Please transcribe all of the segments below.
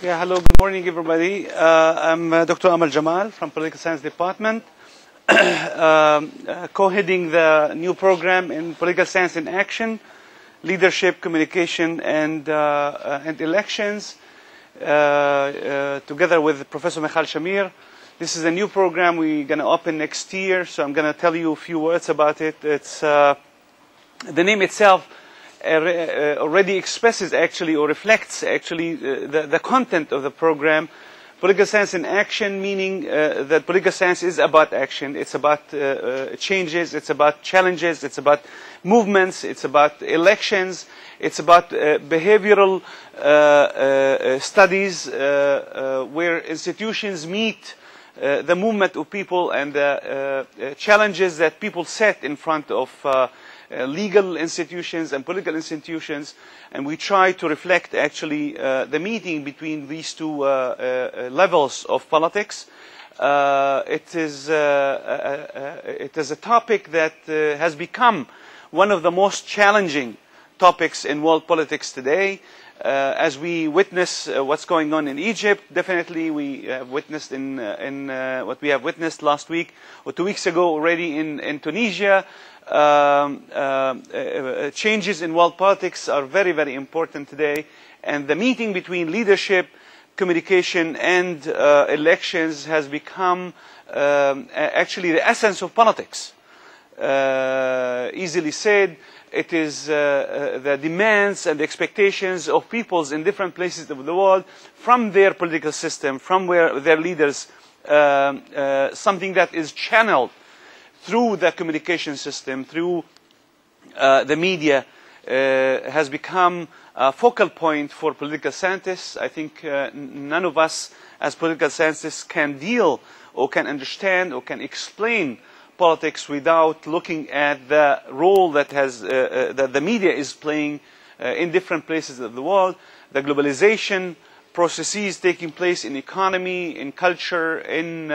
Yeah, hello, good morning, everybody. I'm Dr. Amal Jamal from Political Science Department, co-heading the new program in Political Science in Action, Leadership, Communication, and Elections, together with Professor Michal Shamir. This is a new program we're going to open next year, so I'm going to tell you a few words about it. It's the name itself already expresses actually or reflects actually the content of the program. Political science in action, meaning that political science is about action. It's about changes, it's about challenges, it's about movements, it's about elections, it's about behavioral studies where institutions meet the movement of people and the challenges that people set in front of legal institutions and political institutions, and we try to reflect actually the meeting between these two levels of politics. It is a topic that has become one of the most challenging topics in world politics today. As we witness what's going on in Egypt, definitely we have witnessed in what we have witnessed last week or 2 weeks ago already in Tunisia. Changes in world politics are very, very important today, and the meeting between leadership, communication, and elections has become actually the essence of politics. Easily said, it is the demands and the expectations of peoples in different places of the world from their political system, from where their leaders, something that is channeled through the communication system, through the media, has become a focal point for political scientists. I think none of us as political scientists can deal or can understand or can explain politics without looking at the role that that the media is playing in different places of the world, the globalization processes taking place in economy, in culture, in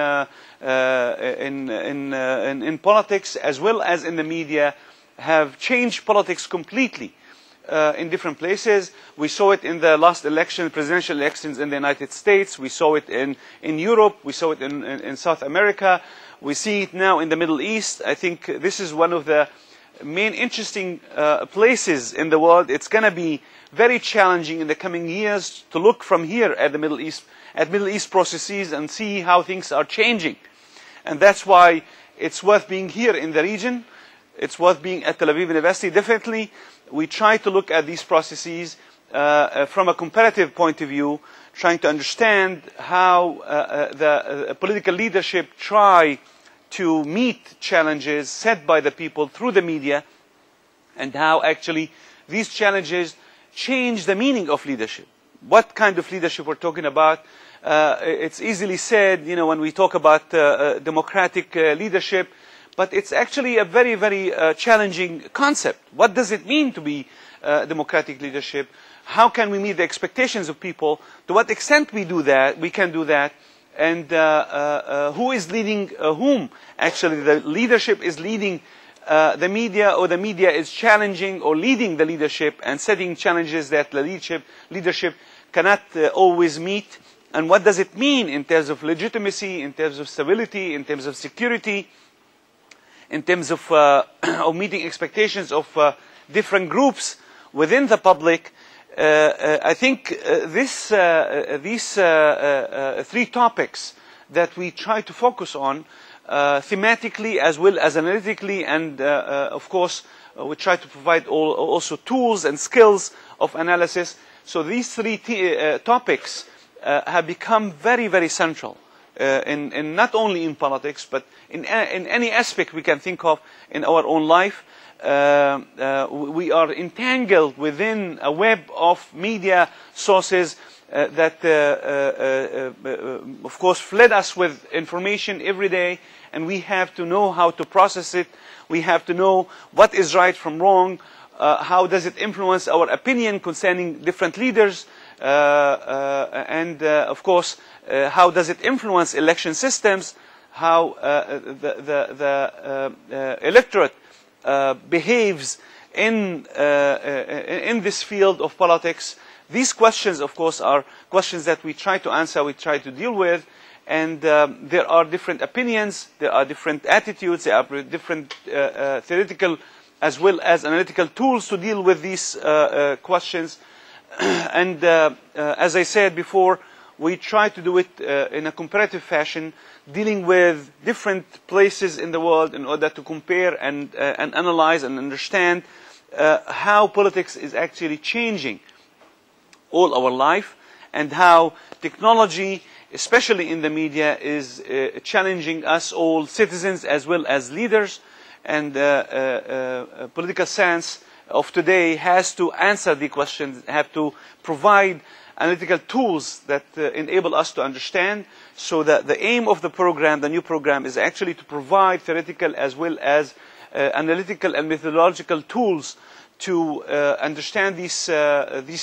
politics, as well as in the media, have changed politics completely in different places. We saw it in the last election, presidential elections in the United States. We saw it in Europe. We saw it in South America. We see it now in the Middle East. I think this is one of the main interesting places in the world. It's going to be very challenging in the coming years to look from here at the Middle East processes and see how things are changing. And that's why it's worth being here in the region. It's worth being at Tel Aviv University. Definitely, we try to look at these processes from a comparative point of view, trying to understand how the political leadership try to meet challenges set by the people through the media, and how actually these challenges change the meaning of leadership. What kind of leadership we're talking about? It's easily said, you know, when we talk about democratic leadership, but it's actually a very, very challenging concept. What does it mean to be democratic leadership? How can we meet the expectations of people? To what extent we can do that? And who is leading whom? Actually, the leadership is leading the media, or the media is challenging or leading the leadership and setting challenges that the leadership cannot always meet. And what does it mean in terms of legitimacy, in terms of stability, in terms of security, in terms of meeting expectations of different groups within the public? I think these three topics that we try to focus on thematically as well as analytically, and of course we try to provide also tools and skills of analysis. So these three topics have become very, very central in not only in politics but in any aspect we can think of in our own life. We are entangled within a web of media sources that of course flood us with information every day, and we have to know how to process it. We have to know what is right from wrong. How does it influence our opinion concerning different leaders, and of course how does it influence election systems, how the electorate behaves in this field of politics, These questions, of course, are questions that we try to answer, we try to deal with, and there are different opinions, there are different attitudes, there are different theoretical as well as analytical tools to deal with these questions. And as I said before, we try to do it in a comparative fashion, dealing with different places in the world in order to compare and analyze and understand how politics is actually changing all our life, and how technology, especially in the media, is challenging us all, citizens as well as leaders. And political science of today has to answer the questions, have to provide analytical tools that enable us to understand. So that the aim of the program, the new program, is actually to provide theoretical as well as analytical and methodological tools to understand these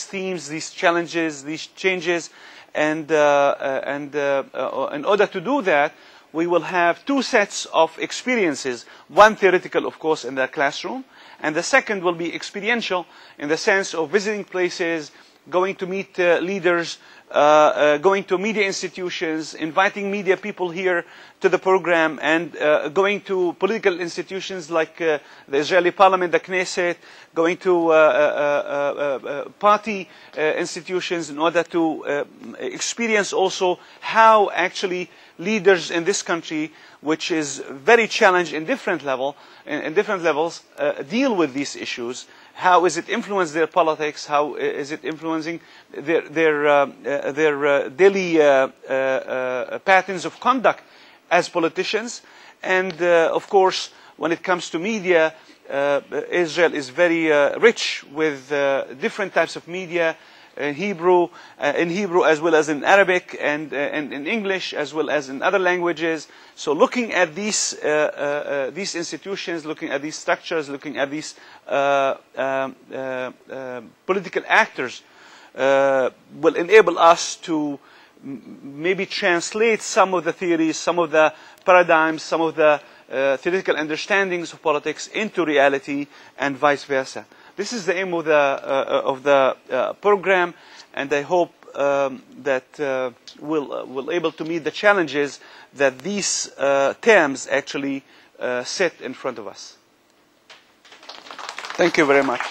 themes, these challenges, these changes. And in order to do that, we will have two sets of experiences. One theoretical, of course, in the classroom, and the second will be experiential in the sense of visiting places, going to meet leaders, going to media institutions, inviting media people here to the program, and going to political institutions like the Israeli parliament, the Knesset, going to party institutions in order to experience also how actually leaders in this country, which is very challenged in different levels, deal with these issues. How is it influenced their politics? How is it influencing their daily patterns of conduct as politicians? And of course, when it comes to media, Israel is very rich with different types of media, in Hebrew as well as in Arabic, and in English as well as in other languages. So looking at these institutions, looking at these structures, looking at these political actors will enable us to maybe translate some of the theories, some of the paradigms, some of the theoretical understandings of politics into reality, and vice versa. This is the aim of the program, and I hope that we'll able to meet the challenges that these terms actually set in front of us. Thank you very much.